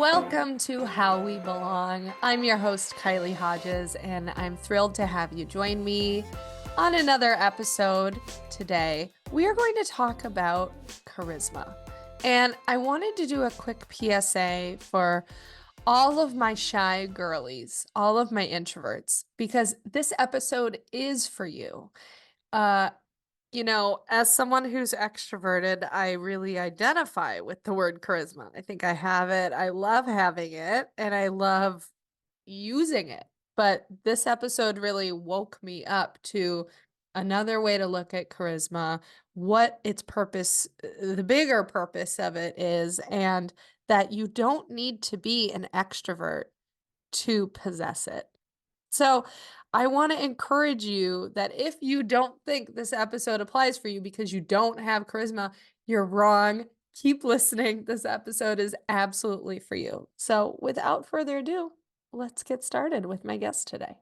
Welcome to How We Belong. I'm your host, Kylie Hodges, and I'm thrilled to have you join me on another episode today. We are going to talk about charisma. And I wanted to do a quick PSA for all of my shy girlies, all of my introverts, because this episode is for you. As someone who's extroverted, I really identify with the word charisma. I think I have it. I love having it and I love using it. But this episode really woke me up to another way to look at charisma, what its purpose, the bigger purpose of it is, and that you don't need to be an extrovert to possess it. So I want to encourage you that if you don't think this episode applies for you because you don't have charisma, you're wrong. Keep listening. This episode is absolutely for you. So without further ado, let's get started with my guest today.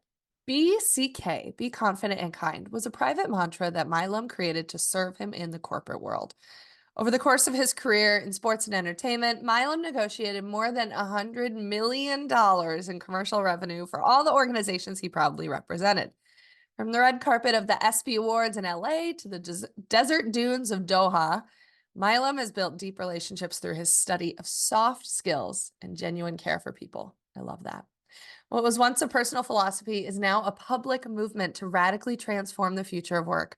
BCK, be confident and kind, was a private mantra that Milam created to serve him in the corporate world. Over the course of his career in sports and entertainment, Milam negotiated more than $100 million in commercial revenue for all the organizations he proudly represented. From the red carpet of the ESPY Awards in LA to the desert dunes of Doha, Milam has built deep relationships through his study of soft skills and genuine care for people. I love that. What was once a personal philosophy is now a public movement to radically transform the future of work.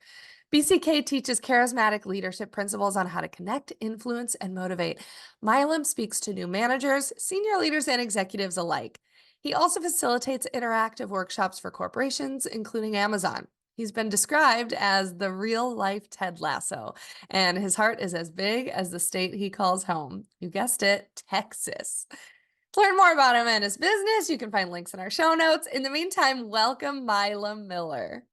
BCK teaches charismatic leadership principles on how to connect, influence, and motivate. Milam speaks to new managers, senior leaders, and executives alike. He also facilitates interactive workshops for corporations, including Amazon. He's been described as the real-life Ted Lasso, and his heart is as big as the state he calls home. You guessed it, Texas. To learn more about him and his business, you can find links in our show notes. In the meantime, welcome Milam Miller.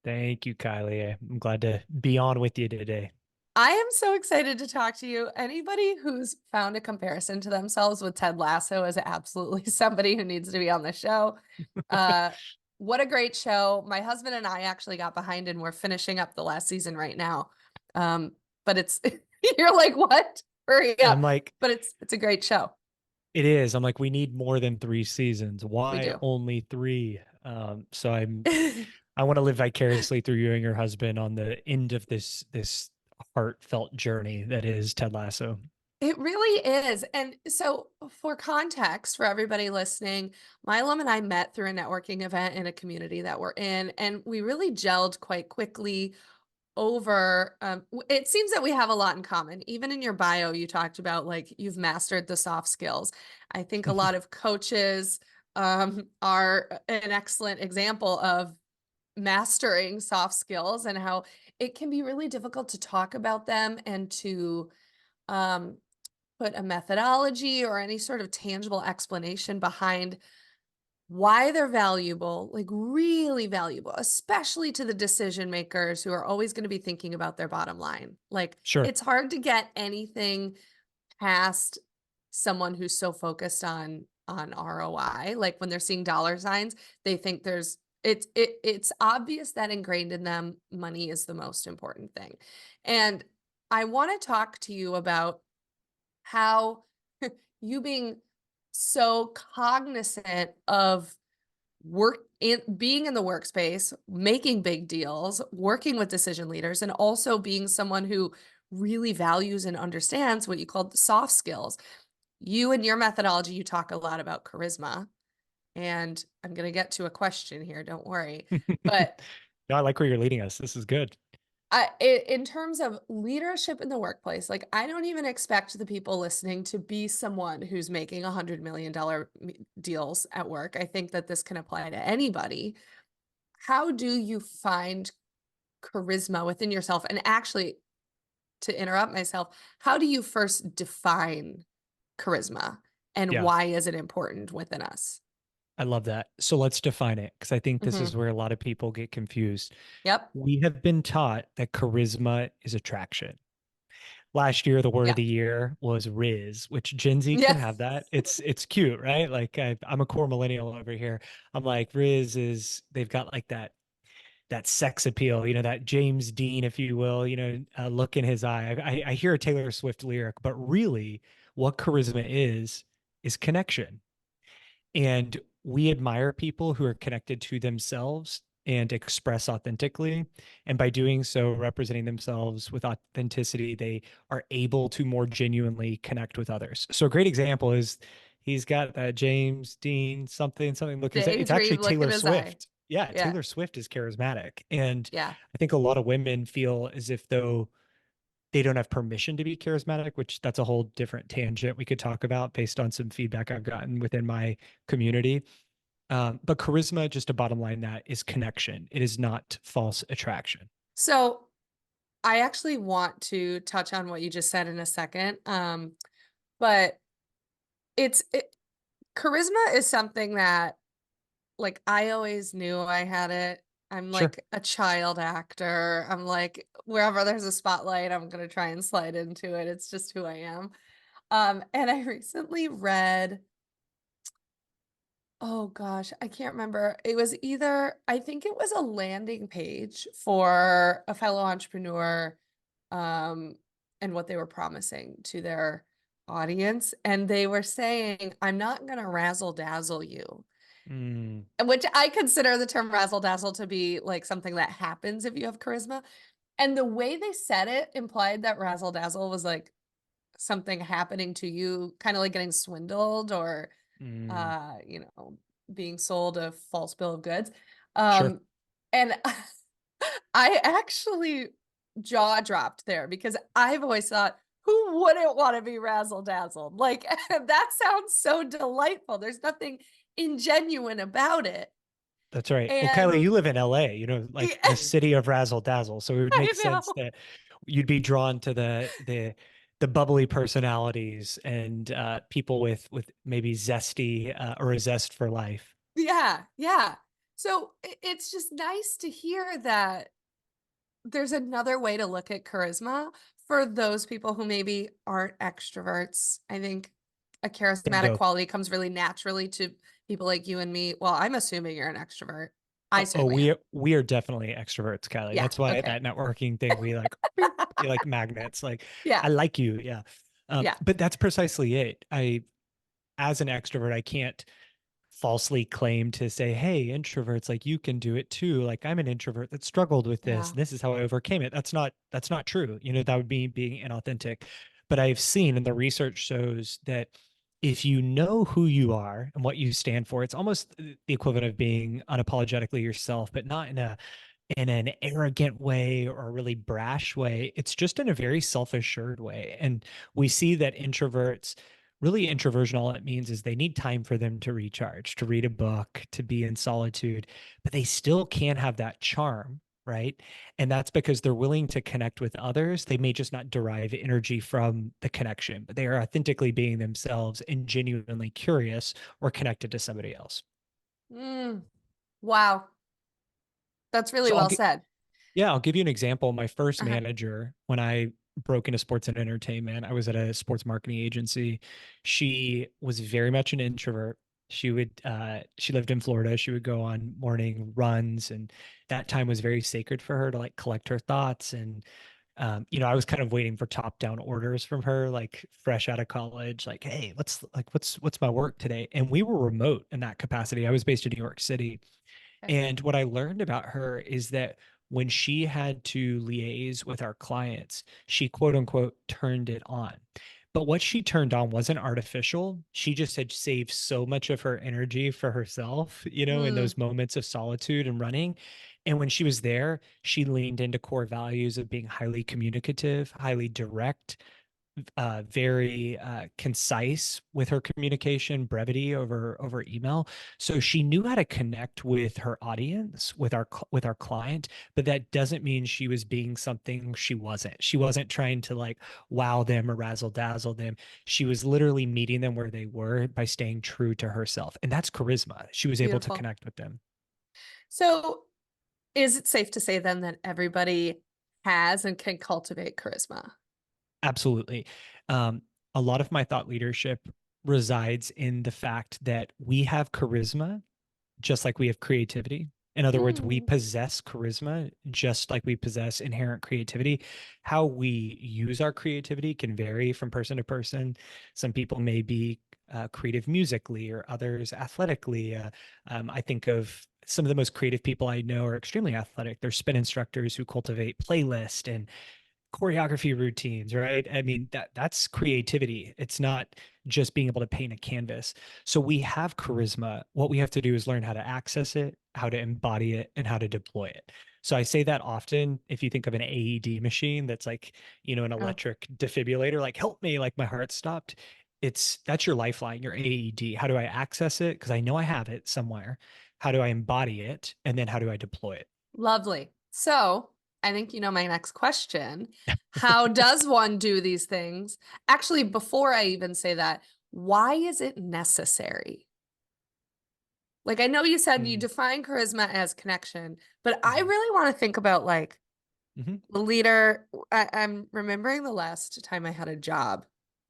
Thank you, Kylie. I'm glad to be on with you today. I am so excited to talk to you. Anybody who's found a comparison to themselves with Ted Lasso is absolutely somebody who needs to be on the show. What a great show. My husband and I actually got behind and we're finishing up the last season right now. But it's, you're like, what? Hurry up. I'm like, But it's a great show. it is. I'm like, we need more than 3 seasons. We Why do. only three? I want to live vicariously through you and your husband on the end of this heartfelt journey that is Ted Lasso. It really is. And so, for context, for everybody listening, Milam and I met through a networking event in a community that we're in, and we really gelled quite quickly over. It seems that we have a lot in common. Even in your bio, you talked about like you've mastered the soft skills. I think a lot of coaches are an excellent example of mastering soft skills and how it can be really difficult to talk about them and to um, put a methodology or any sort of tangible explanation behind why they're valuable, like really valuable, especially to the decision makers who are always going to be thinking about their bottom line. Like Sure. it's hard to get anything past someone who's so focused on ROI. Like when they're seeing dollar signs, they think it's obvious that ingrained in them money is the most important thing. And I want to talk to you about how you being so cognizant of being in the workspace, making big deals, working with decision leaders, and also being someone who really values and understands what you call the soft skills. You and your methodology, you talk a lot about charisma, and I'm going to get to a question here, don't worry. But No, I like where you're leading us. This is good. in terms of leadership in the workplace, like I don't even expect the people listening to be someone who's making $100 million deals at work. I think that this can apply to anybody. How do you find charisma within yourself? And actually, to interrupt myself, how do you first define charisma and Yeah, why is it important within us? I love that. So let's define it because I think this is Hmm. where a lot of people get confused. Yep. We have been taught that charisma is attraction. Last year the word of Yeah. the year was Riz, which Gen Z can Yeah. have that. It's cute, right? Like I'm a core millennial over here. I'm like Riz is they've got like that sex appeal, that James Dean, if you will, look in his eye. I hear a Taylor Swift lyric, but really what charisma is is connection. And we admire people who are connected to themselves and express authentically. And by doing so, representing themselves with authenticity, they are able to more genuinely connect with others. So a great example is he's got that James Dean something look. It's actually Daydream look in Taylor his eye. Swift. Yeah, Yeah. Taylor Swift is charismatic. And Yeah. I think a lot of women feel as if though they don't have permission to be charismatic, which that's a whole different tangent we could talk about based on some feedback I've gotten within my community. But charisma, just to bottom line that, is connection. It is not false attraction. So I actually want to touch on what you just said in a second. But charisma is something that like I always knew I had it. I'm Sure. like a child actor. I'm like wherever there's a spotlight, I'm gonna try and slide into it. It's just who I am. And I recently read, oh gosh, I can't remember. It was either, I think it was a landing page for a fellow entrepreneur, um, and what they were promising to their audience. And they were saying, I'm not gonna razzle dazzle you. Mm, Which I consider the term razzle dazzle to be like something that happens if you have charisma. And the way they said it implied that razzle dazzle was like something happening to you, kind of like getting swindled or mm, you know, being sold a false bill of goods. sure. Um, and I actually jaw dropped there because I've always thought, who wouldn't want to be razzle dazzled? Like that sounds so delightful. There's nothing ingenuine about it. That's right. Well, And Kylie, you live in LA, you know, like the city of razzle dazzle. So it would I make know. sense that you'd be drawn to the bubbly personalities and people with maybe zesty or a zest for life. Yeah, yeah. So it's just nice to hear that there's another way to look at charisma for those people who maybe aren't extroverts. I think a charismatic Bingo. quality comes really naturally to people like you and me. Well, I'm assuming you're an extrovert. I Oh, certainly am. we are definitely extroverts, Kylie. Yeah. That's why Okay. that networking thing we like beep, you like magnets. Like Yeah. I like you, yeah. Yeah. But that's precisely it. I as an extrovert, I can't falsely claim to say, hey, introverts, like you can do it too. Like I'm an introvert that struggled with this. Yeah. And this is how I overcame it. That's not true. You know, that would be being inauthentic. But I've seen and the research shows that if you know who you are and what you stand for, it's almost the equivalent of being unapologetically yourself, but not in an arrogant way or a really brash way. It's just in a very self-assured way. And we see that introverts, really introversion, all it means is they need time for them to recharge, to read a book, to be in solitude, but they still can't have that charm. Right. And that's because they're willing to connect with others. They may just not derive energy from the connection, but they are authentically being themselves and genuinely curious or connected to somebody else. Mm, wow. That's really So well said. yeah, I'll give you an example. My first Uh-huh. manager, when I broke into sports and entertainment, I was at a sports marketing agency. She was very much an introvert. She lived in Florida. She would go on morning runs, and that time was very sacred for her to like collect her thoughts. And you know, I was kind of waiting for top-down orders from her, like fresh out of college, like, hey, what's my work today? And we were remote in that capacity. I was based in New York City. Okay. And what I learned about her is that when she had to liaise with our clients, she quote unquote turned it on. But what she turned on wasn't artificial. She just had saved so much of her energy for herself, you know, in Mm, those moments of solitude and running. And when she was there, she leaned into core values of being highly communicative, highly direct, very concise with her communication, brevity over email. So she knew how to connect with her audience, with our client, but that doesn't mean she was being something she wasn't. She wasn't trying to like wow them or razzle dazzle them. She was literally meeting them where they were by staying true to herself, and that's charisma. She was able to beautiful. connect with them. So is it safe to say then that everybody has and can cultivate charisma? Absolutely. Um, a lot of my thought leadership resides in the fact that we have charisma just like we have creativity. In other words, we Mm, possess charisma just like we possess inherent creativity. How we use our creativity can vary from person to person. Some people may be creative musically or others athletically. I think of some of the most creative people I know are extremely athletic. They're spin instructors who cultivate playlist and choreography routines, right? I mean, that's creativity. It's not just being able to paint a canvas. So we have charisma. What we have to do is learn how to access it, how to embody it, and how to deploy it. So I say that often. If you think of an AED machine that's like, an Oh, electric defibrillator, like help me, like my heart stopped. That's your lifeline, your AED. How do I access it? Because I know I have it somewhere. How do I embody it? And then how do I deploy it? lovely. So I think you know my next question. How does one do these things? Actually, before I even say that, why is it necessary? Like, I know you said you Mm, define charisma as connection, but I mhm, really want to think about like mhm. the leader. I'm remembering the last time I had a job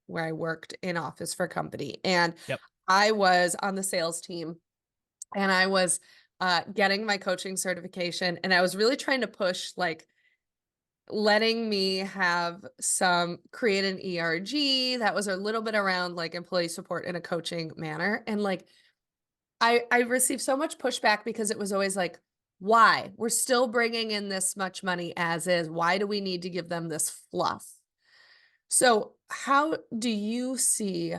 where I worked in office for a company, and Yep. I was on the sales team, and I was getting my coaching certification, and I was really trying to push like letting me have some create an ERG that was a little bit around like employee support in a coaching manner. And like I received so much pushback because it was always like, why? We're still bringing in this much money as is. Why do we need to give them this fluff? So, how do you see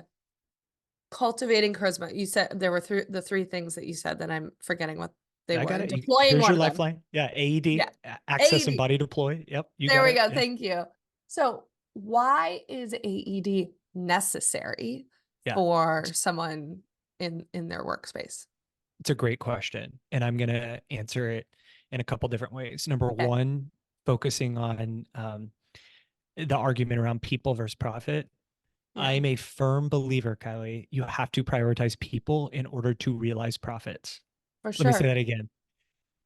cultivating charisma? You said there were the three things that you said that I'm forgetting what they I were. got it. Deploying Here's one your of them. lifeline. Yeah, AED, Yeah. access and AED. body deploy. Yep, you There got we it. go. Yeah, Thank you. So, why is AED necessary yeah. for someone in their workspace? It's a great question, and I'm gonna answer it in a couple different ways. Number Okay. one, focusing on the argument around people versus profit. Yeah, I'm a firm believer, Kylie. You have to prioritize people in order to realize profits. for Let me say sure. that again.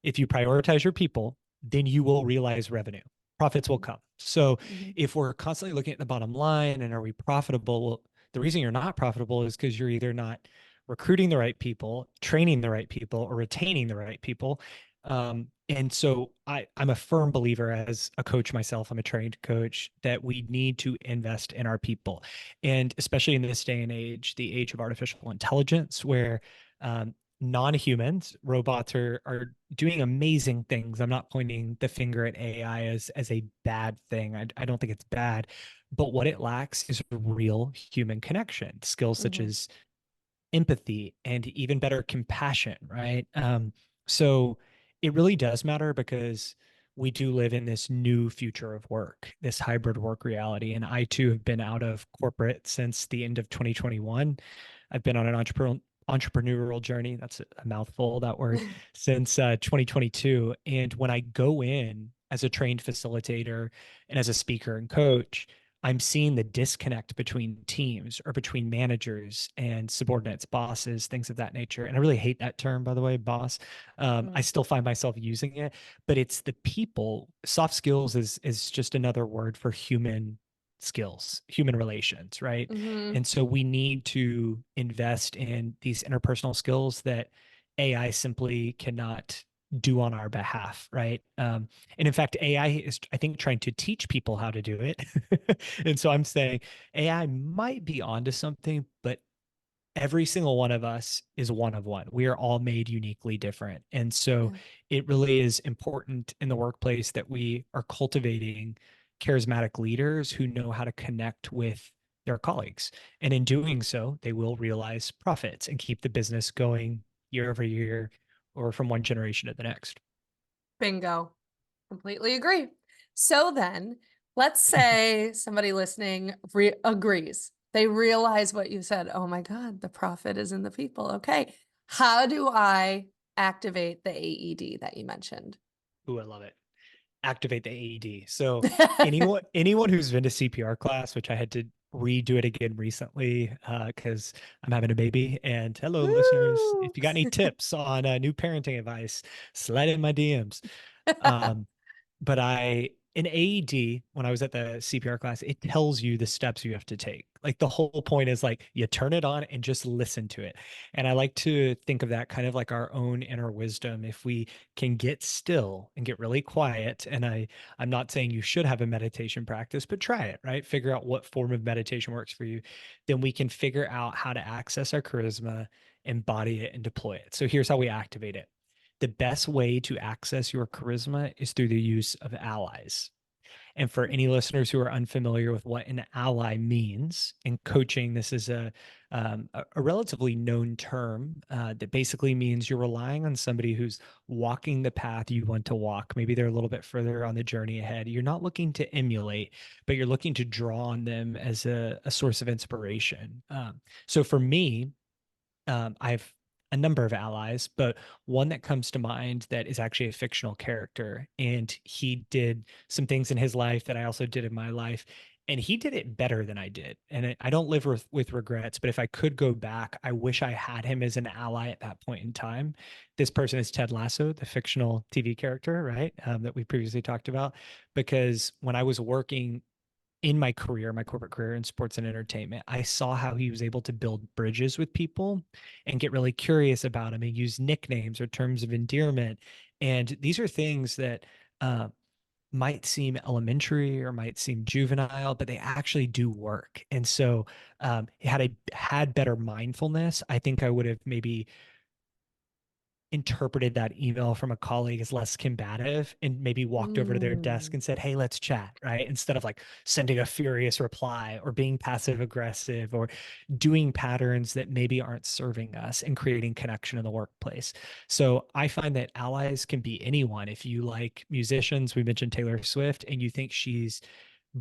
If you prioritize your people, then you will realize revenue. Profits will come. So Mhm. if we're constantly looking at the bottom line and are we profitable? Well, the reason you're not profitable is because you're either not recruiting the right people, training the right people, or retaining the right people. And so I'm a firm believer as a coach myself, I'm a trained coach, that we need to invest in our people. And especially in this day and age, the age of artificial intelligence, where non-humans, robots are doing amazing things. I'm not pointing the finger at AI as a bad thing. I don't think it's bad, but what it lacks is real human connection, skills such Mhm. as empathy and even better compassion, right? So it really does matter because we do live in this new future of work, this hybrid work reality. And I too have been out of corporate since the end of 2021. I've been on an entrepreneurial journey. That's a mouthful, that word, since 2022. And when I go in as a trained facilitator and as a speaker and coach, I'm seeing the disconnect between teams or between managers and subordinates, bosses, things of that nature. And I really hate that term, by the way, boss. I Mm. still find myself using it, but it's the people. Soft skills is just another word for human skills, human relations, right? Mhm. And so we need to invest in these interpersonal skills that AI simply cannot do on our behalf, right? And in fact, AI is, I think, trying to teach people how to do it. And so I'm saying AI might be onto something, but every single one of us is one of one. We are all made uniquely different. And so Yeah. it really is important in the workplace that we are cultivating charismatic leaders who know how to connect with their colleagues. And in doing so, they will realize profits and keep the business going year over year or from one generation to the next. Bingo. Completely agree. So then, let's say somebody listening agrees. They realize what you said. Oh my God, the profit is in the people. Okay. How do I activate the AED that you mentioned? Ooh, I love it. Activate the AED. So anyone who's been to CPR class, which I had to redo it again recently because I'm having a baby. And hello, listeners, Woo! if you got any tips on new parenting advice, slide in my DMs. Um, but in AED, when I was at the CPR class, it tells you the steps you have to take. Like the whole point is like you turn it on and just listen to it. And I like to think of that kind of like our own inner wisdom. If we can get still and get really quiet, and I'm not saying you should have a meditation practice, but try it, right? Figure out what form of meditation works for you. Then we can figure out how to access our charisma, embody it, and deploy it. So here's how we activate it. The best way to access your charisma is through the use of allies. And for any listeners who are unfamiliar with what an ally means in coaching, this is a relatively known term that basically means you're relying on somebody who's walking the path you want to walk. Maybe they're a little bit further on the journey ahead. You're not looking to emulate, but you're looking to draw on them as a source of inspiration. So for me, I have a number of allies, but one that comes to mind that is actually a fictional character. And he did some things in his life that I also did in my life. And he did it better than I did. And I don't live with regrets, but if I could go back, I wish I had him as an ally at that point in time. This person is Ted Lasso, the fictional TV character, right? That we previously talked about. Because when I was working in my career, my corporate career in sports and entertainment, I saw how he was able to build bridges with people and get really curious about them and use nicknames or terms of endearment. And these are things that might seem elementary or might seem juvenile, but they actually do work. And so, had I had better mindfulness, I think I would have maybe interpreted that email from a colleague as less combative and maybe walked over to their desk Mm. and said, "Hey, let's chat," right? Instead of like sending a furious reply or being passive aggressive or doing patterns that maybe aren't serving us and creating connection in the workplace. So I find that allies can be anyone. If you like musicians, we mentioned Taylor Swift, and you think she's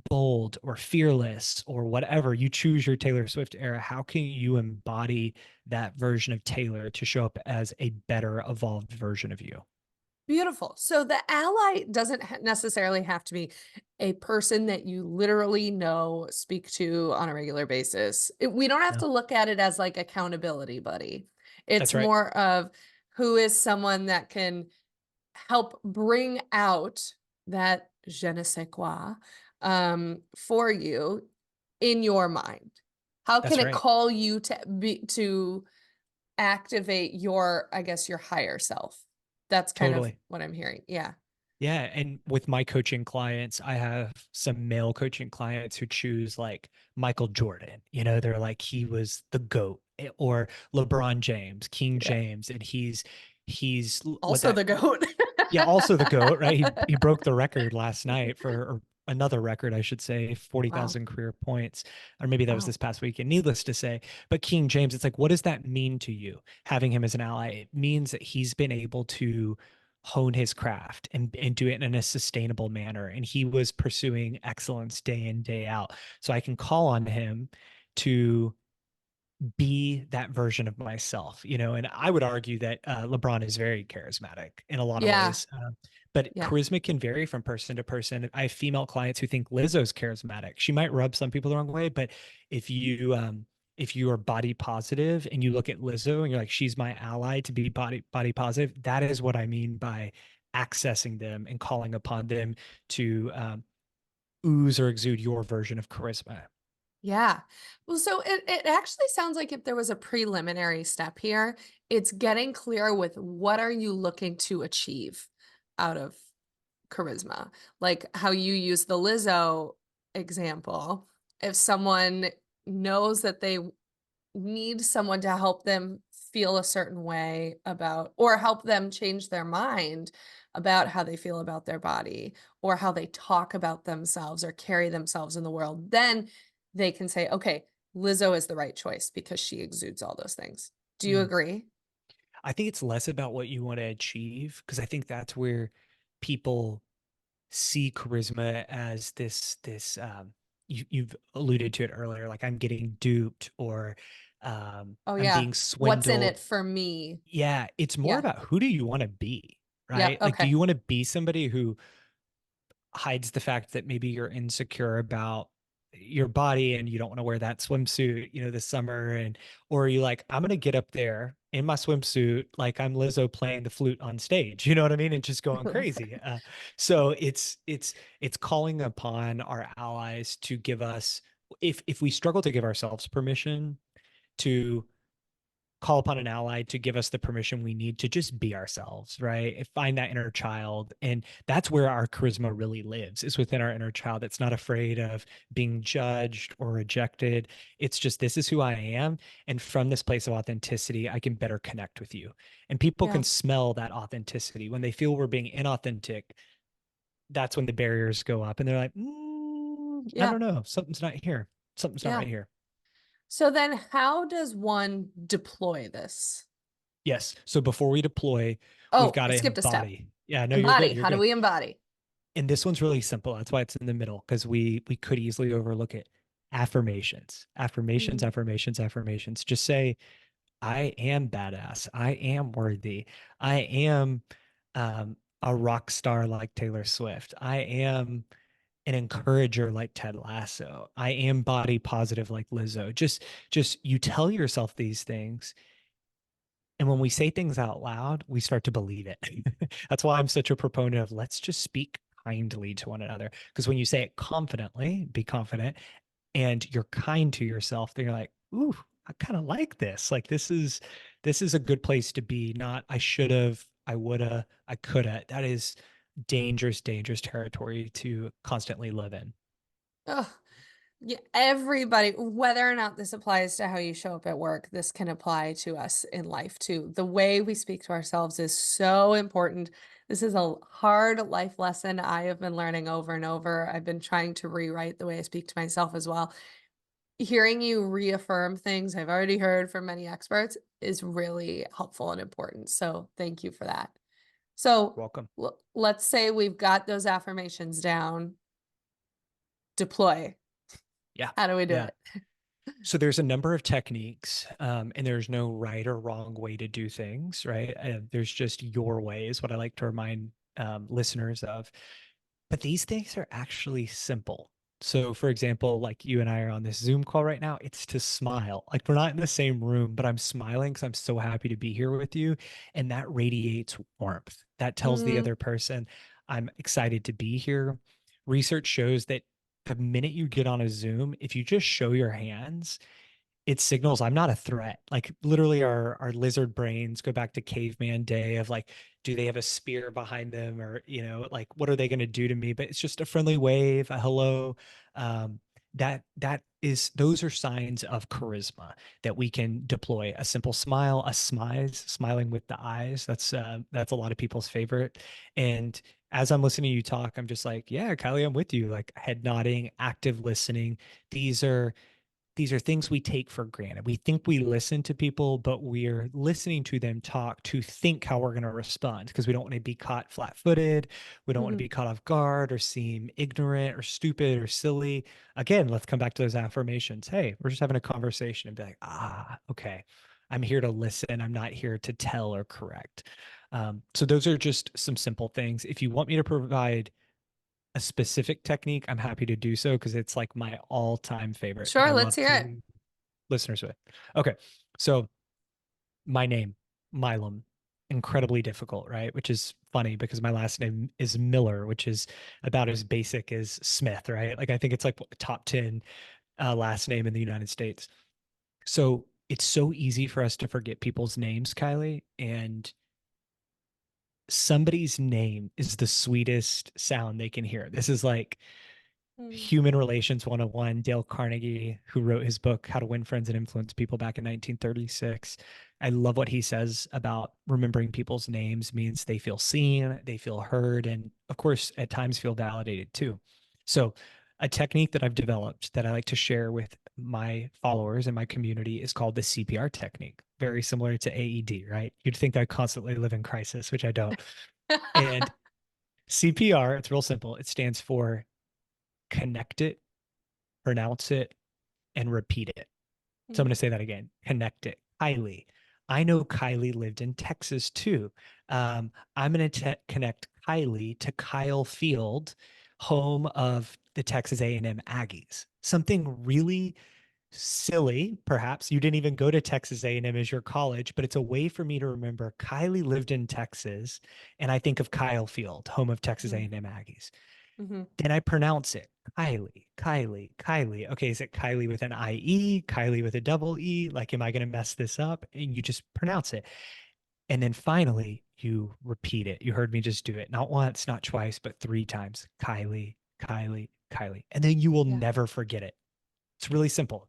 bold or fearless or whatever, you choose your Taylor Swift era. How can you embody that version of Taylor to show up as a better evolved version of you? Beautiful. So the ally doesn't necessarily have to be a person that you literally know, speak to on a regular basis. We don't have No, to look at it as like accountability buddy. It's that's right. more of who is someone that can help bring out that je ne sais quoi for you in your mind. How can That's it right. call you to activate your, I guess, your higher self? That's kind of Totally. what I'm hearing. Yeah. Yeah. And with my coaching clients, I have some male coaching clients who choose like Michael Jordan. They're like, he was the GOAT, or LeBron James, King Yeah. James. And he's what Also that the goat. Yeah, also the GOAT, right? He broke the record last night for or another record, I should say, Wow. 40,000 career points. Or maybe that was Wow. this past weekend, needless to say. But King James, it's like, what does that mean to you, having him as an ally? It means that he's been able to hone his craft and do it in a sustainable manner. And he was pursuing excellence day in, day out. So I can call on him to be that version of myself, and I would argue that LeBron is very charismatic in a lot of Yeah. ways. But Yeah. charisma can vary from person to person. I have female clients who think Lizzo's charismatic. She might rub some people the wrong way, but if you are body positive and you look at Lizzo and you're like, she's my ally to be body positive, that is what I mean by accessing them and calling upon them to ooze or exude your version of charisma. Yeah. Well, so it actually sounds like if there was a preliminary step here, it's getting clear with what are you looking to achieve out of charisma. Like how you use the Lizzo example. If someone knows that they need someone to help them feel a certain way about, or help them change their mind about how they feel about their body or how they talk about themselves or carry themselves in the world, then they can say, okay, Lizzo is the right choice because she exudes all those things. Do you Mm. agree? I think it's less about what you want to achieve, because I think that's where people see charisma as this you've alluded to it earlier, like I'm getting duped, or Oh, I'm yeah. being What's in swindled. it for me? Yeah, it's more Yeah. about who do you want to be, Yep. right? Like, do Okay. you want to be somebody who hides the fact that maybe you're insecure about your body and you don't want to wear that swimsuit, this summer, or are you like, I'm going to get up there in my swimsuit, like I'm Lizzo playing the flute on stage. You know what I mean? And just going crazy. So it's calling upon our allies to give us, if we struggle to give ourselves permission, to call upon an ally to give us the permission we need to just be ourselves, right? And find that inner child. And that's where our charisma really lives, is within our inner child. It's not afraid of being judged or rejected. It's just, this is who I am. And from this place of authenticity, I can better connect with you. And people Yeah. can smell that authenticity. When they feel we're being inauthentic, that's when the barriers go up and they're like, I Yeah. don't know. Something's not here. Something's not Yeah. right here. So then how does one deploy this? Yes. So before we deploy, we've Oh, got I to skipped a step. embody. Yeah, no, you're good. Embody. You're How do good. we embody? And this one's really simple. That's why it's in the middle, because we could easily overlook it. Affirmations, affirmations, Mm, affirmations, affirmations. Just say, I am badass. I am worthy. I am a rock star like Taylor Swift. I am an encourager like Ted Lasso. I am body positive like Lizzo. Just you tell yourself these things, and when we say things out loud, we start to believe it. That's why I'm such a proponent of, let's just speak kindly to one another. Because when you say it confidently, be confident, and you're kind to yourself, then you're like, ooh, I kind of like this. Like this is a good place to be. Not I should have, I woulda, I coulda. That is dangerous, dangerous territory to constantly live in. ugh. Yeah, everybody, whether or not this applies to how you show up at work, this can apply to us in life too. The way we speak to ourselves is so important. This is a hard life lesson I have been learning over and over. I've been trying to rewrite the way I speak to myself as well. Hearing you reaffirm things I've already heard from many experts is really helpful and important. So thank you for that. So Welcome. let's say we've got those affirmations down, deploy. Yeah. How do we do Yeah. it? So there's a number of techniques, and there's no right or wrong way to do things, right? There's just your way, is what I like to remind listeners of. But these things are actually simple. So, for example, like you and I are on this Zoom call right now, it's to smile. Like we're not in the same room, but I'm smiling because I'm so happy to be here with you. And that radiates warmth. That tells the Mm, other person, I'm excited to be here. Research shows that the minute you get on a Zoom, if you just show your hands, it signals I'm not a threat. Like literally our lizard brains go back to caveman day of like, do they have a spear behind them, or, like what are they going to do to me? But it's just a friendly wave, a hello. Um, those are signs of charisma that we can deploy. A simple smile, a smize, smiling with the eyes. That's a lot of people's favorite. And as I'm listening to you talk, I'm just like, yeah, Kylie, I'm with you. Like head nodding, active listening. These are these are things we take for granted. We think we listen to people, but we're listening to them talk to think how we're going to respond, because we don't want to be caught flat footed. We don't want to mhm. be caught off guard or seem ignorant or stupid or silly. Again, let's come back to those affirmations. Hey, we're just having a conversation and be like, okay, I'm here to listen. I'm not here to tell or correct. So those are just some simple things. If you want me to provide a specific technique, I'm happy to do so, because it's like my all-time favorite that Sure, I let's love hear to it. leave listeners with. Okay. So my name, Milam, incredibly difficult, right? Which is funny because my last name is Miller, which is about as basic as Smith, right? Like I think it's like top 10 last name in the United States. So it's so easy for us to forget people's names, Kylie, and somebody's name is the sweetest sound they can hear. This is like Mm, Human Relations 101, Dale Carnegie, who wrote his book, How to Win Friends and Influence People, back in 1936. I love what he says about remembering people's names means they feel seen, they feel heard, and of course, at times feel validated too. So, a technique that I've developed that I like to share with my followers and my community is called the CPR technique, very similar to AED, right? You'd think I constantly live in crisis, which I don't. And CPR, it's real simple. It stands for connect it, pronounce it, and repeat it. So I'm going mm, to say that again. Connect it. Kylie. I know Kylie lived in Texas too. I'm going to connect Kylie to Kyle Field, home of the Texas A&M Aggies. Something really silly, perhaps. You didn't even go to Texas A&M as your college, but it's a way for me to remember Kylie lived in Texas, and I think of Kyle Field, home of Texas Mhm. A&M Aggies. Mhm. Then I pronounce it Kylie, Kylie, Kylie. Okay, is it Kylie with an IE, Kylie with a double E? Like, am I going to mess this up? And you just pronounce it. And then finally, you repeat it. You heard me just do it. Not once, not twice, but three times. Kylie, Kylie, Kylie. And then you will Yeah. never forget it. It's really simple.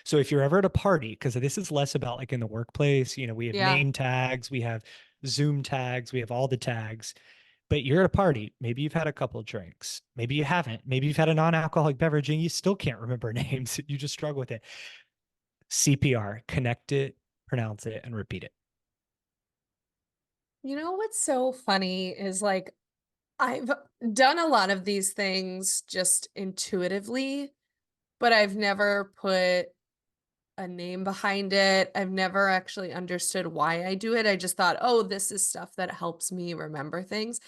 So if you're ever at a party, because this is less about like in the workplace, we have Yeah. name tags, we have Zoom tags, we have all the tags, but you're at a party. Maybe you've had a couple of drinks. Maybe you haven't. Maybe you've had a non-alcoholic beverage and you still can't remember names. You just struggle with it. CPR, connect it, pronounce it, and repeat it. You know what's so funny is like I've done a lot of these things just intuitively, but I've never put a name behind it. I've never actually understood why I do it. I just thought, oh, this is stuff that helps me remember things.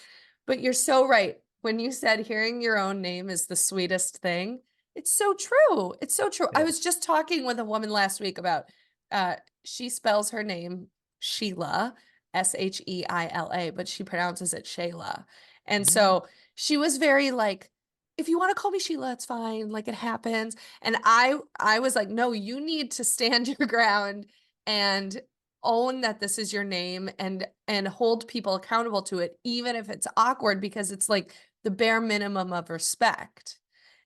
But you're so right. When you said hearing your own name is the sweetest thing, it's so true. It's so true. It I was is just talking with a woman last week about she spells her name Sheila, Sheila, but she pronounces it Shayla. And mm, so she was very like, if you want to call me Sheila, it's fine. Like it happens. And I was like, no, you need to stand your ground and own that this is your name and hold people accountable to it, even if it's awkward, because it's like the bare minimum of respect.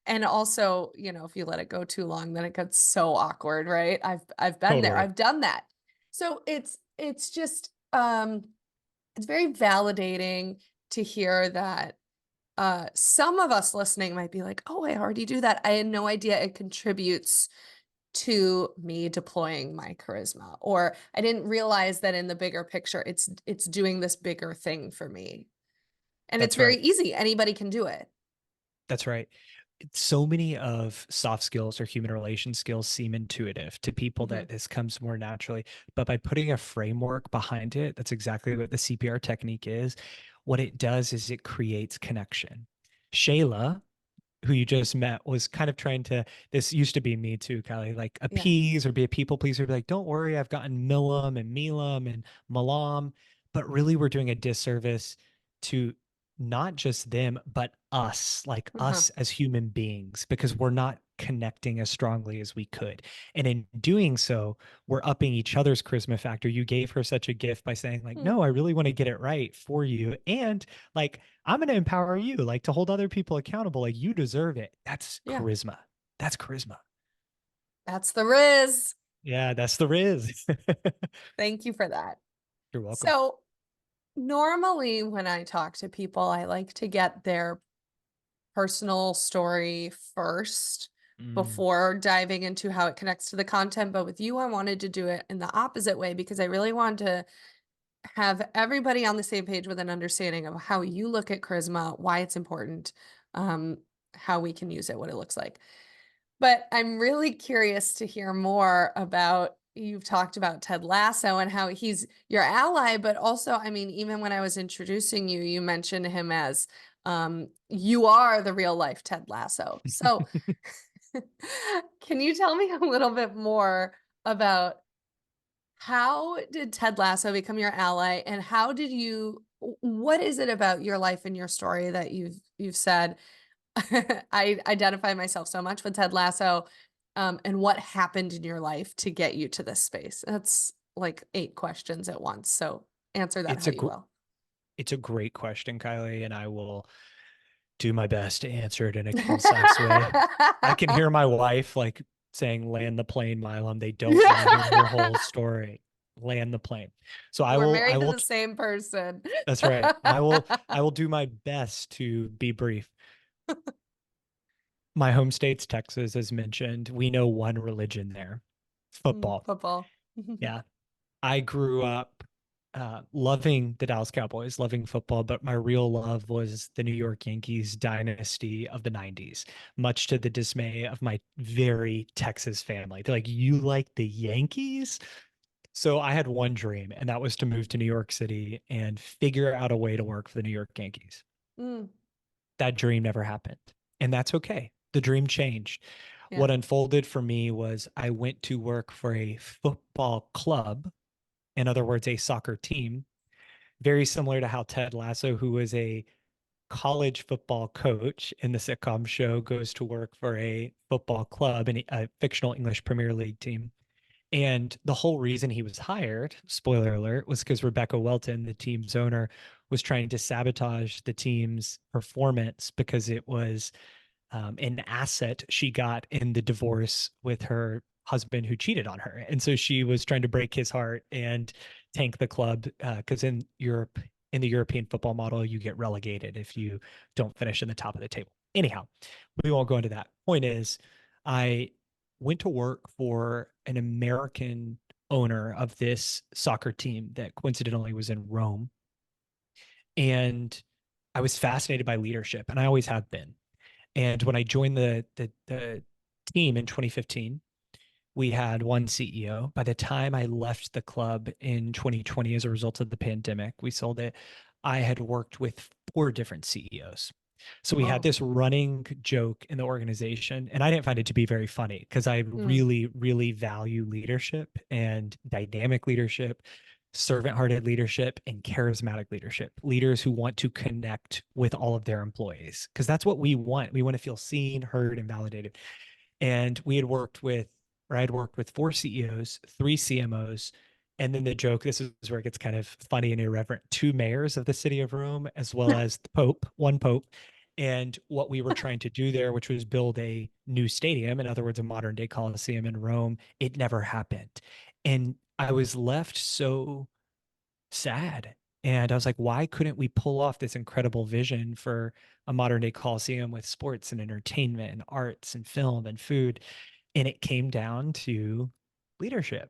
And also, if you let it go too long, then it gets so awkward, right? I've been there. totally. I've done that. So it's just it's very validating to hear that some of us listening might be like, oh, I already do that. I had no idea it contributes to me deploying my charisma, or I didn't realize that in the bigger picture it's doing this bigger thing for me. And it's That's very right. easy. Anybody can do it. That's right. So many of soft skills or human relation skills seem intuitive to people Mhm. that this comes more naturally. But by putting a framework behind it, that's exactly what the CPR technique is. What it does is it creates connection. Shayla, who you just met, was kind of trying to, this used to be me too, Kylie, like Yeah. appease or be a people pleaser, be like, don't worry, I've gotten Milam and Milam and Malam. But really, we're doing a disservice to not just them, but us, like Uh-huh. us as human beings, because we're not connecting as strongly as we could. And in doing so, we're upping each other's charisma factor. You gave her such a gift by saying, like, Hmm. no, I really want to get it right for you. And like, I'm going to empower you, like to hold other people accountable. Like, you deserve it. That's Yeah. charisma. That's charisma. That's the Riz. Yeah, that's the Riz. Thank you for that. You're welcome. So normally when I talk to people, I like to get their personal story first Mm, before diving into how it connects to the content. But with you, I wanted to do it in the opposite way because I really wanted to have everybody on the same page with an understanding of how you look at charisma, why it's important, um, how we can use it, what it looks like. But I'm really curious to hear more about you've talked about Ted Lasso and how he's your ally, but also, I mean, even when I was introducing you, you mentioned him as you are the real life Ted Lasso. So can you tell me a little bit more about how did Ted Lasso become your ally and how did you what is it about your life and your story that you've said I identify myself so much with Ted Lasso, and what happened in your life to get you to this space? That's like 8 questions at once. So answer that it's how a you gr- will. it's a great question, Kylie, and I will do my best to answer it in a concise way. I can hear my wife like saying, "Land the plane, Milam." They don't want to hear her whole story. Land the plane. So I We're will. I married to will. the same person. That's right. I will. I will do my best to be brief. My home state's Texas, as mentioned. We know one religion there, football. Football. Yeah. I grew up loving the Dallas Cowboys, loving football, but my real love was the New York Yankees dynasty of the 90s, much to the dismay of my very Texas family. They're like, you like the Yankees? So I had one dream, and that was to move to New York City and figure out a way to work for the New York Yankees. Mm, That dream never happened. And that's okay. The dream changed. Yeah. What unfolded for me was I went to work for a football club, in other words, a soccer team, very similar to how Ted Lasso, who was a college football coach in the sitcom show, goes to work for a football club in a fictional English Premier League team. And the whole reason he was hired, spoiler alert, was because Rebecca Welton, the team's owner, was trying to sabotage the team's performance because it was an asset she got in the divorce with her husband who cheated on her. And so she was trying to break his heart and tank the club because in Europe, in the European football model, you get relegated if you don't finish in the top of the table. Anyhow, we won't go into that. Point is, I went to work for an American owner of this soccer team that coincidentally was in Rome. And I was fascinated by leadership, and I always have been. And when I joined the team in 2015, we had one CEO. By the time I left the club in 2020 as a result of the pandemic, we sold it. I had worked with four different CEOs. So we had Oh. this running joke in the organization, and I didn't find it to be very funny because I Mm. really, really value leadership and dynamic leadership, servant-hearted leadership, and charismatic leadership. Leaders who want to connect with all of their employees because that's what we want. We want to feel seen, heard, and validated. And we had worked with, or I'd worked with four CEOs, three CMOs, and then the joke, this is where it gets kind of funny and irreverent, two mayors of the city of Rome, as well as the Pope, one Pope. And what we were trying to do there, which was build a new stadium, in other words, a modern day Coliseum in Rome, it never happened. And I was left so sad. And I was like, why couldn't we pull off this incredible vision for a modern day Coliseum with sports and entertainment and arts and film and food? And it came down to leadership.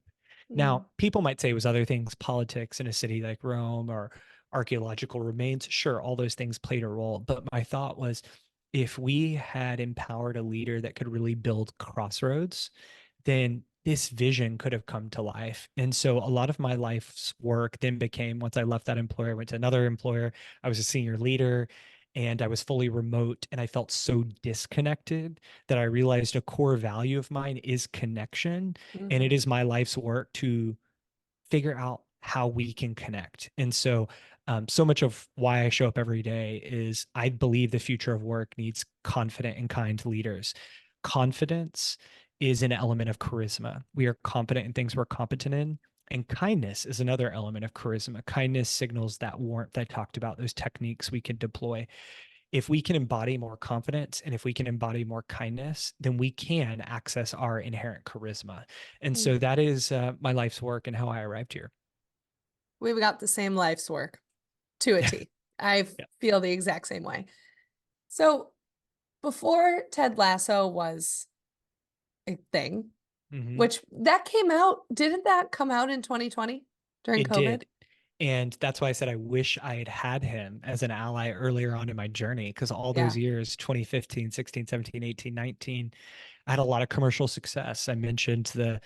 Mm. Now, people might say it was other things, politics in a city like Rome or archaeological remains. Sure, all those things played a role. But my thought was if we had empowered a leader that could really build crossroads, then this vision could have come to life. And so a lot of my life's work then became once I left that employer, I went to another employer. I was a senior leader and I was fully remote and I felt so disconnected that I realized a core value of mine is connection. And it Hmm. is my life's work to figure out how we can connect. And so, so much of why I show up every day is I believe the future of work needs confident and kind leaders. Confidence is an element of charisma. We are confident in things we're competent in. And kindness is another element of charisma. Kindness signals that warmth I talked about, those techniques we can deploy. If we can embody more confidence and if we can embody more kindness, then we can access our inherent charisma. And so that is my life's work and how I arrived here. We've got the same life's work to a T. I Yeah. feel the exact same way. So before Ted Lasso was a thing, Hmm. which that came out, didn't that come out in 2020 during It COVID? did. And that's why I said I wish I had had him as an ally earlier on in my journey because all those Yeah. years 2015, 16, 17, 18, 19, I had a lot of commercial success. I mentioned the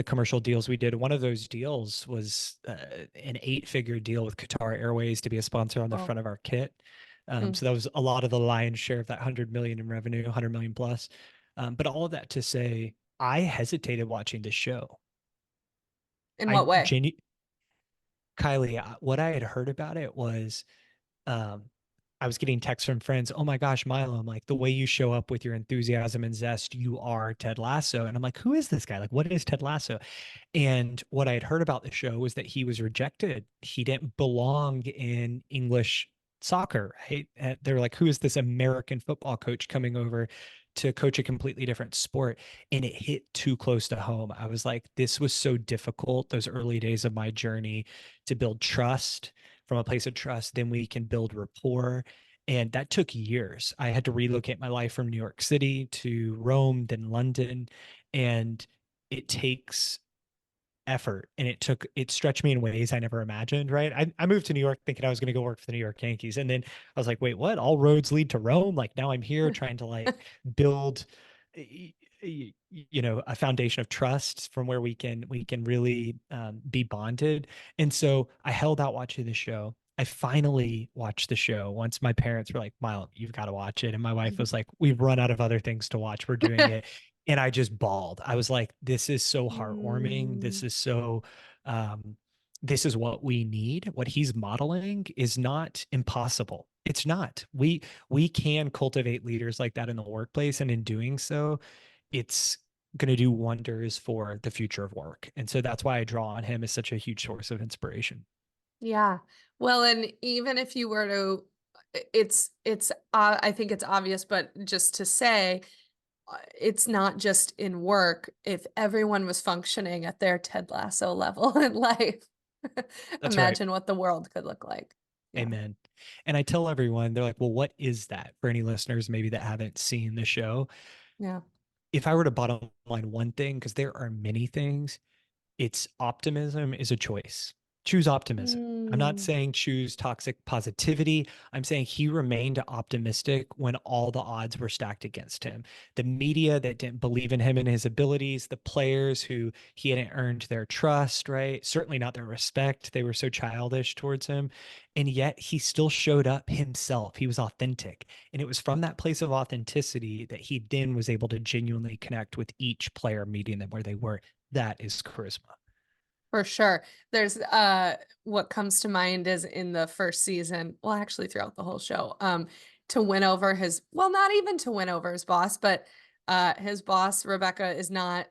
commercial deals we did. One of those deals was an eight-figure deal with Qatar Airways to be a sponsor on the Oh. front of our kit. Mm. So that was a lot of the lion's share of that 100 million in revenue, 100 million plus. But all of that to say, I hesitated watching this show. In I what way? genu Kylie, what I had heard about it was um, I was getting texts from friends. Oh my gosh, Milo, I'm like, the way you show up with your enthusiasm and zest, you are Ted Lasso. And I'm like, who is this guy? Like, what is Ted Lasso? And what I had heard about the show was that he was rejected. He didn't belong in English soccer, right? And they were like, who is this American football coach coming over to coach a completely different sport? And it hit too close to home. I was like, this was so difficult, those early days of my journey to build trust from a place of trust. Then we can build rapport. And that took years. I had to relocate my life from New York City to Rome, then London. And it takes effort and it stretched me in ways I never imagined, right? I moved to New York thinking I was going to go work for the New York Yankees. And then I was like, wait, what? All roads lead to Rome. Like now I'm here trying to like build a foundation of trust from where we can really be bonded. And so I held out watching the show. I finally watched the show once my parents were like, Mile, you've got to watch it. And my wife was like, we've run out of other things to watch. We're doing it. and I just bawled. I was like, this is so heartwarming. Mm, Um, this is what we need. What he's modeling is not impossible. It's not. We can cultivate leaders like that in the workplace, and in doing so, it's going to do wonders for the future of work. And so that's why I draw on him as such a huge source of inspiration. yeah. Well, and even if you were to, I think it's obvious, but just to say, it's not just in work. If everyone was functioning at their Ted Lasso level in life, That's right. imagine what the world could look like. Yeah. Amen. And I tell everyone, they're like, well, what is that for any listeners maybe that haven't seen the show? Yeah. If I were to bottom line one thing, because there are many things, it's optimism is a choice. Choose optimism. I'm not Mm, saying choose toxic positivity. I'm saying he remained optimistic when all the odds were stacked against him. The media that didn't believe in him and his abilities, the players who he hadn't earned their trust, right? Certainly not their respect. They were so childish towards him. And yet he still showed up himself. He was authentic. And it was from that place of authenticity that he then was able to genuinely connect with each player, meeting them where they were. That is charisma. for sure. There's what comes to mind is in the first season, well, actually throughout the whole show, to win over his, well, not even to win over his boss, but his boss, Rebecca, is not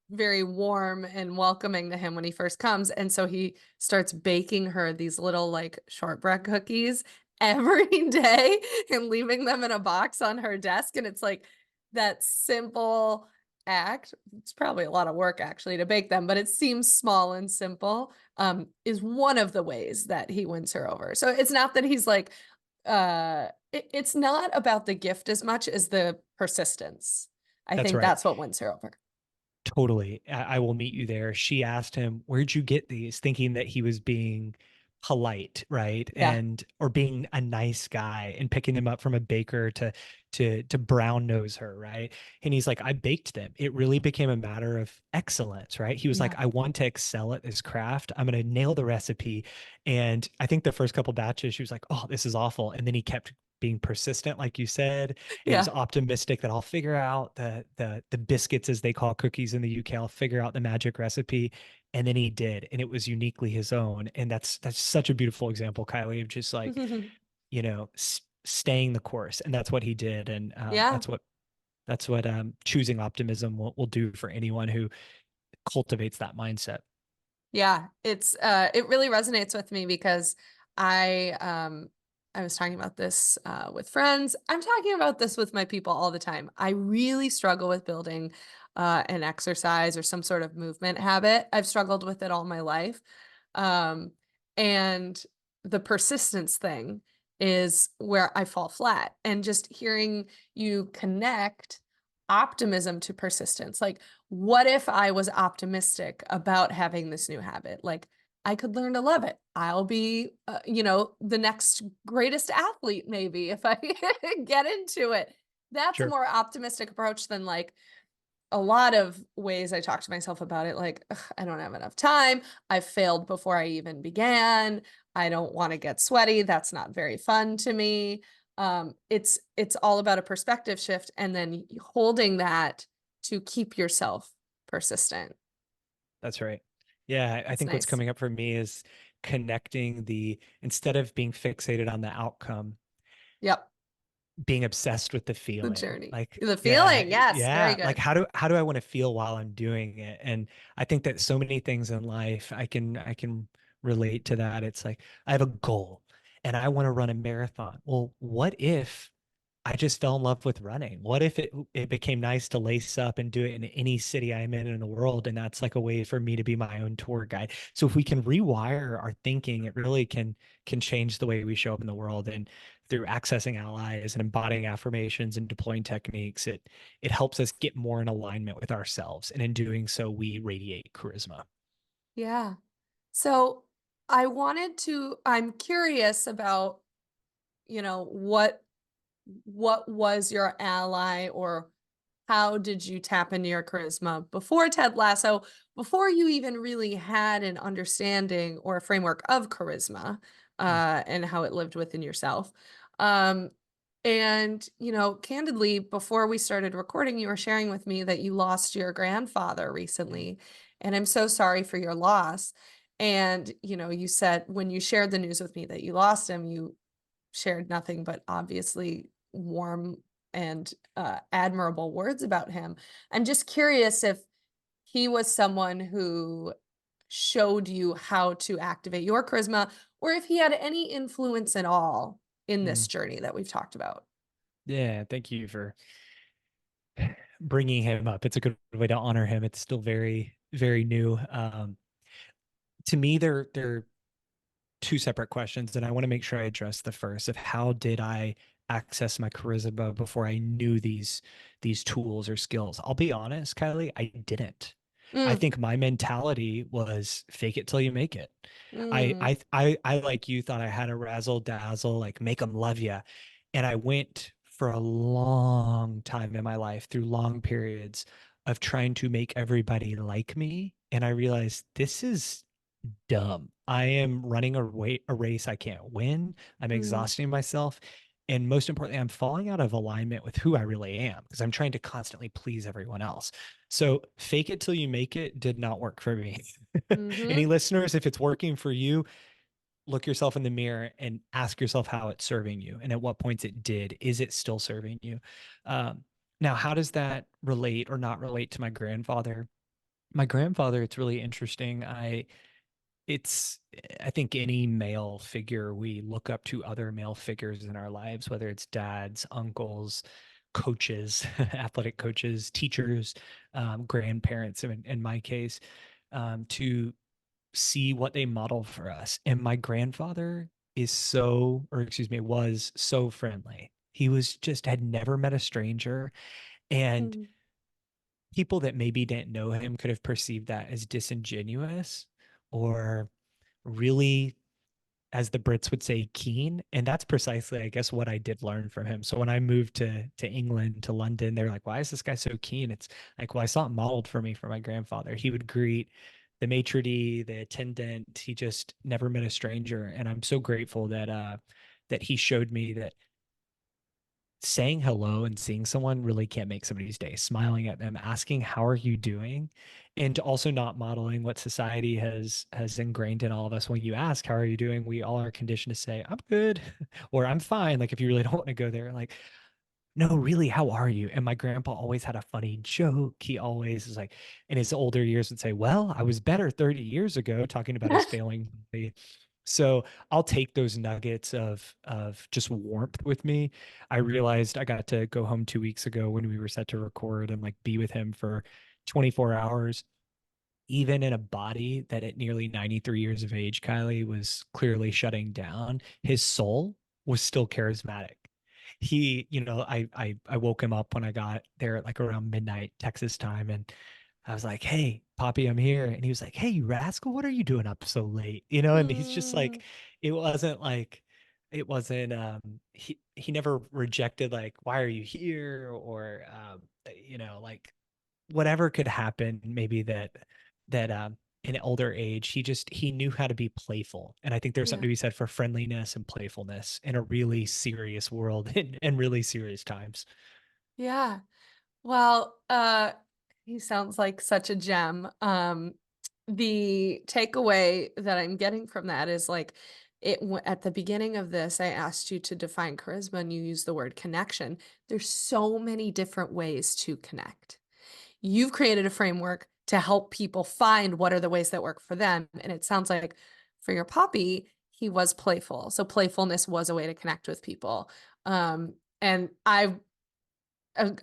very warm and welcoming to him when he first comes. And so he starts baking her these little like shortbread cookies every day and leaving them in a box on her desk. And it's like that simple act, it's probably a lot of work actually to bake them, but it seems small and simple, is one of the ways that he wins her over. So it's not that he's like, it's not about the gift as much as the persistence. I That's think right. that's what wins her over. Totally. I will meet you there. She asked him, "Where'd you get these?" Thinking that he was being polite, right? Yeah. And or being a nice guy and picking them up from a baker to brown nose her, right? And he's like, "I baked them. It really became a matter of excellence, right?" He was like, Yeah. "I want to excel at this craft. I'm going to nail the recipe." And I think the first couple batches, she was like, "Oh, this is awful." And then he kept being persistent, like you said, and he was Yeah. optimistic that I'll figure out the biscuits, as they call cookies in the UK. I'll figure out the magic recipe, and then he did, and it was uniquely his own. And that's such a beautiful example, Kylie, of just like staying the course, and that's what he did, and Yeah. that's what choosing optimism will do for anyone who cultivates that mindset. Yeah, it really resonates with me because I was talking about this with friends. I'm talking about this with my people all the time. I really struggle with building an exercise or some sort of movement habit. I've struggled with it all my life. Um, and the persistence thing is where I fall flat. And just hearing you connect optimism to persistence. Like, what if I was optimistic about having this new habit? Like, I could learn to love it. I'll be, the next greatest athlete, maybe, if I get into it. That's a Sure. more optimistic approach than like a lot of ways I talk to myself about it. Like, "Ugh, I don't have enough time. I failed before I even began. I don't want to get sweaty. That's not very fun to me." It's all about a perspective shift and then holding that to keep yourself persistent. That's right. Yeah, I It's think what's nice. coming up for me is connecting the instead of being fixated on the outcome, Yep. being obsessed with the The feeling. journey. Like, The yeah, feeling. Yes. Very yeah. Like good. how do I want to feel while I'm doing it? And I think that so many things in life I can relate to that. It's like I have a goal and I want to run a marathon. Well, what if I just fell in love with running? What if it became nice to lace up and do it in any city I'm in the world? And that's like a way for me to be my own tour guide. So if we can rewire our thinking, it really can change the way we show up in the world. And through accessing allies and embodying affirmations and deploying techniques, it helps us get more in alignment with ourselves. And in doing so, we radiate charisma. Yeah. So I'm curious about, what was your ally or how did you tap into your charisma before Ted Lasso, before you even really had an understanding or a framework of charisma, Mm. and how it lived within yourself? Um, And, candidly, before we started recording, you were sharing with me that you lost your grandfather recently. And I'm so sorry for your loss. And, you said when you shared the news with me that you lost him, you shared nothing but obviously warm and admirable words about him. I'm just curious if he was someone who showed you how to activate your charisma, or if he had any influence at all in this Mm. journey that we've talked about. Yeah, thank you for bringing him up. It's a good way to honor him. It's still very, very new. To me, they're two separate questions, and I want to make sure I address the first of how did I access my charisma before I knew these tools or skills. I'll be honest, Kylie, I didn't. I Mm, think my mentality was fake it till you make it. mm, I like you thought I had a razzle dazzle, like make them love you. And I went for a long time in my life through long periods of trying to make everybody like me. And I realized this is dumb. I am running a race I can't win. I'm mm, exhausting myself. And most importantly, I'm falling out of alignment with who I really am because I'm trying to constantly please everyone else. So, fake it till you make it did not work for me. Any mhm, listeners, if it's working for you, look yourself in the mirror and ask yourself how it's serving you and at what points it did. Is it still serving you? Um, Now, how does that relate or not relate to my grandfather? My grandfather, it's really interesting. It's I think any male figure we look up to other male figures in our lives, whether it's dads, uncles, coaches, athletic coaches, teachers, grandparents, in my case, to see what they model for us. And my grandfather is so, or excuse me, was so friendly. He was just had never met a stranger, and mm, people that maybe didn't know him could have perceived that as disingenuous or really, as the Brits would say, keen. And that's precisely, I guess, what I did learn from him. So when I moved to England, to London, they're like, why is this guy so keen? It's like, well, I saw it modeled for me from my grandfather. He would greet the maitre d', the attendant. He just never met a stranger. And I'm so grateful that he showed me that saying hello and seeing someone really can't make somebody's day. Smiling at them, asking how are you doing, and also not modeling what society has ingrained in all of us. When you ask how are you doing, we all are conditioned to say I'm good or I'm fine. Like if you really don't want to go there, like no, really, how are you? And my grandpa always had a funny joke. He always is like, in his older years, would say, well, I was better 30 years ago, talking about his failing. So I'll take those nuggets of just warmth with me. I realized I got to go home 2 weeks ago when we were set to record and like be with him for 24 hours, even in a body that at nearly 93 years of age, Kylie was clearly shutting down. His soul was still charismatic. He, I woke him up when I got there at like around midnight Texas time, and I was like, "Hey, Poppy, I'm here." And he was like, "Hey, you rascal, what are you doing up so late?" And he's just mm. like, it wasn't like, it wasn't. He never rejected like, "Why are you here?" or like whatever could happen. Maybe that in older age, he knew how to be playful, and I think there's something Yeah. to be said for friendliness and playfulness in a really serious world and really serious times. Yeah. Well, he sounds like such a gem. The takeaway that I'm getting from that is like at the beginning of this, I asked you to define charisma and you used the word connection. There's so many different ways to connect. You've created a framework to help people find what are the ways that work for them. And it sounds like for your puppy, he was playful. So playfulness was a way to connect with people. And I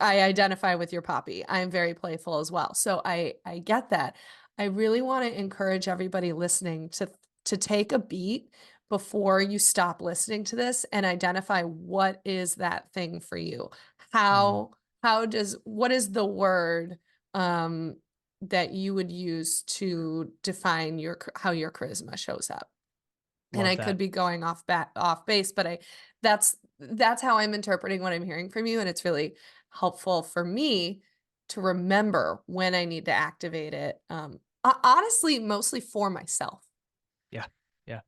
identify with your poppy. I'm very playful as well. So I get that. I really want to encourage everybody listening to take a beat before you stop listening to this and identify what is that thing for you. Mm, How does what is the word um that you would use to define how your charisma shows up? And I love could that. be going off base, but I that's how I'm interpreting what I'm hearing from you, and it's really helpful for me to remember when I need to activate it. Honestly, mostly for myself. Yeah, yeah,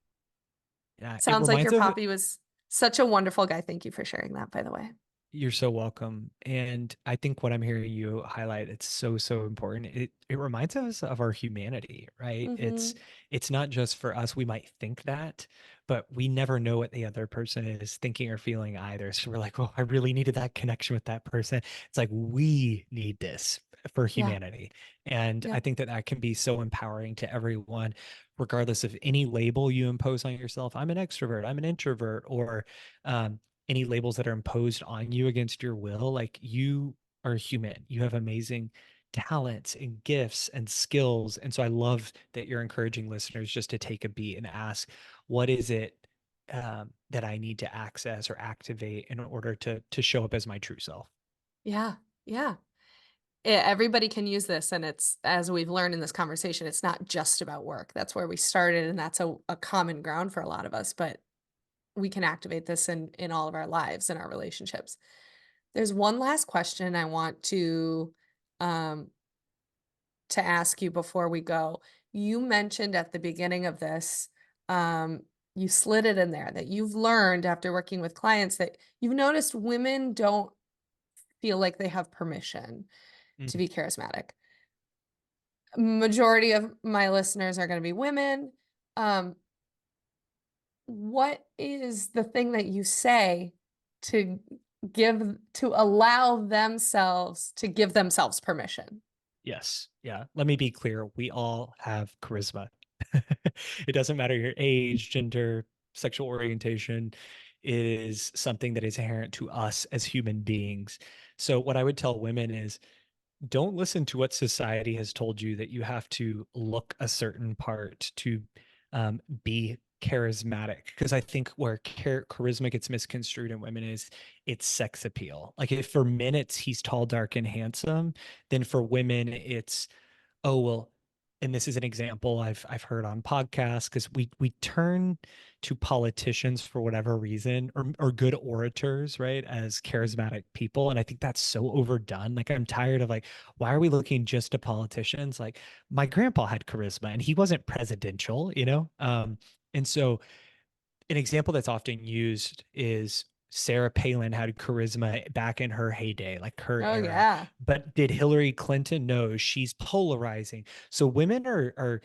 yeah. It Sounds like reminds your of poppy was. Such a wonderful guy. Thank you for sharing that, by the way. You're so welcome. And I think what I'm hearing you highlight, it's so, so important. It reminds us of our humanity, right? Hmm. It's not just for us. We might think that, but we never know what the other person is thinking or feeling either. So we're like, well, I really needed that connection with that person. It's like we need this for Yeah. humanity. And I Yep. think that that can be so empowering to everyone, regardless of any label you impose on yourself. I'm an extrovert, I'm an introvert, or any labels that are imposed on you against your will. Like you are human. You have amazing talents and gifts and skills. And so I love that you're encouraging listeners just to take a beat and ask, what is it that I need to access or activate in order to show up as my true self? Yeah. Yeah. Everybody can use this. And it's, as we've learned in this conversation, it's not just about work. That's where we started. And that's a common ground for a lot of us. But we can activate this in all of our lives and our relationships. There's one last question I want um, to ask you before we go. You mentioned at the beginning of this, um, you slid it in there that you've learned after working with clients that you've noticed women don't feel like they have permission to Mm. be charismatic. Majority of my listeners are going to be women. Um, what is the thing that you say to to allow themselves to give themselves permission? Yes. Yeah. Let me be clear. We all have charisma. It doesn't matter your age, gender, sexual orientation. It is something that is inherent to us as human beings. So, what I would tell women is don't listen to what society has told you that you have to look a certain part to be charismatic. Because I think where charisma gets misconstrued in women is it's sex appeal. Like if for men it's he's tall, dark, and handsome, then for women it's, oh well, and this is an example I've heard on podcasts because we turn to politicians for whatever reason or good orators, right, as charismatic people. And I think that's so overdone. Like I'm tired of like, why are we looking just to politicians? Like my grandpa had charisma and he wasn't presidential, you know? And so an example that's often used is Sarah Palin had charisma back in her heyday, like her Oh era. yeah. But did Hillary Clinton? No, she's polarizing. So women are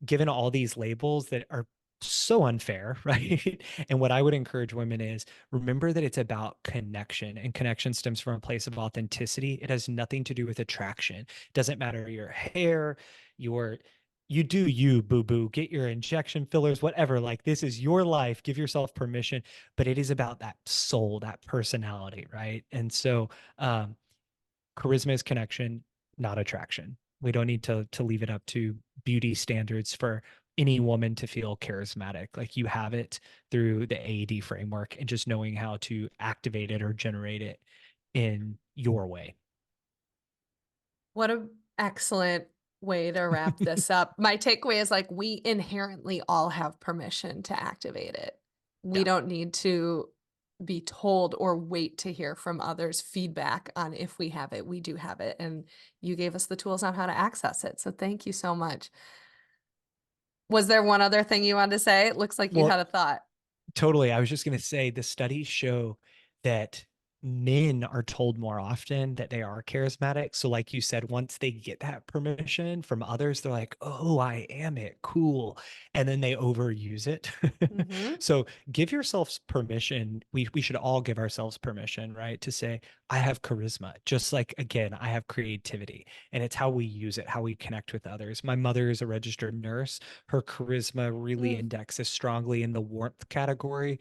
given all these labels that are so unfair, right? And what I would encourage women is remember that it's about connection, and connection stems from a place of authenticity. It has nothing to do with attraction. It doesn't matter your hair, your you do you, boo boo. Get your injection fillers, whatever. Like, this is your life. Give yourself permission. But it is about that soul, that personality, right? And so, charisma is connection, not attraction. We don't need to leave it up to beauty standards for any woman to feel charismatic. Like, you have it through the AED framework and just knowing how to activate it or generate it in your way. What a excellent way to wrap this up. My takeaway is like we inherently all have permission to activate it. We Yeah. don't need to be told or wait to hear from others feedback on if we have it. We do have it. And you gave us the tools on how to access it. So thank you so much. Was there one other thing you wanted to say? It looks like you Well, had a thought. totally. I was just going to say the studies show that men are told more often that they are charismatic. So, like you said, once they get that permission from others, they're like, oh, I am it. Cool. And then they overuse it. Hmm. So, give yourselves permission. We should all give ourselves permission, right? To say, I have charisma. Just like, again, I have creativity. And it's how we use it, how we connect with others. My mother is a registered nurse. Her charisma really Mm. indexes strongly in the warmth category,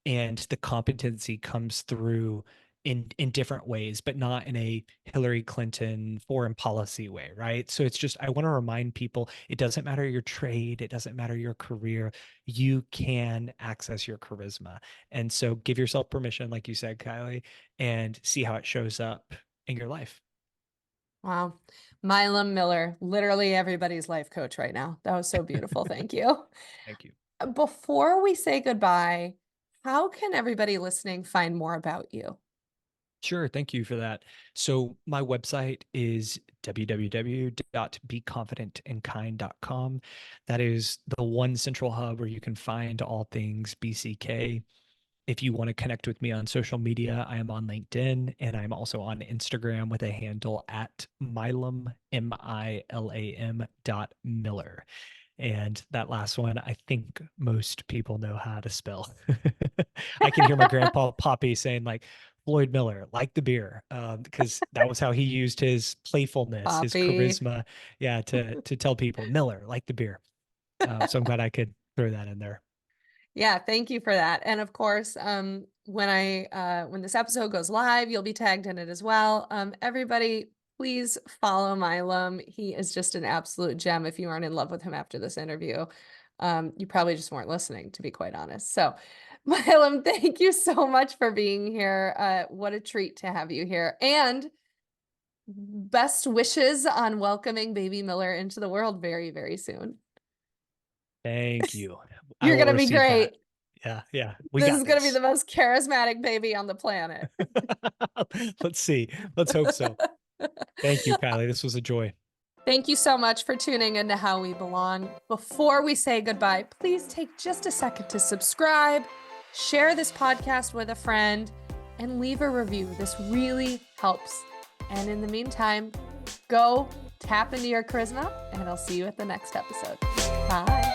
and the competency comes through in different ways, but not in a Hillary Clinton foreign policy way, right? So it's just I want to remind people it doesn't matter your trade, it doesn't matter your career, you can access your charisma. And so give yourself permission, like you said, Kylie, and see how it shows up in your life. Wow. Milam Miller, literally everybody's life coach right now. That was so beautiful. Thank you. Thank you. Before we say goodbye, how can everybody listening find more about you? Sure, thank you for that. So my website is www.beconfidentandkind.com. That is the one central hub where you can find all things BCK. If you want to connect with me on social media, I am on LinkedIn and I'm also on Instagram with a handle at Milam, Milam .Miller. And that last one, I think most people know how to spell. I can hear my grandpa Poppy saying like Floyd Miller, like the beer, because that was how he used his playfulness, his Poppy. charisma, yeah, to tell people Miller, like the beer. So I'm glad I could throw that in there. Yeah, thank you for that. And of course, when this episode goes live, you'll be tagged in it as well. Everybody, please follow Milam. He is just an absolute gem. If you aren't in love with him after this interview, you probably just weren't listening, to be quite honest. So, Milam, thank you so much for being here. What a treat to have you here. And best wishes on welcoming baby Miller into the world very, very soon. Thank you. I You're will gonna be receive that. great. Yeah, yeah, we This got is going to be this. the most charismatic baby on the planet. Let's see. Let's hope so. Thank you, Kylie. This was a joy. Thank you so much for tuning into How We Belong. Before we say goodbye, please take just a second to subscribe, share this podcast with a friend, and leave a review. This really helps. And in the meantime, go tap into your charisma, and I'll see you at the next episode. Bye.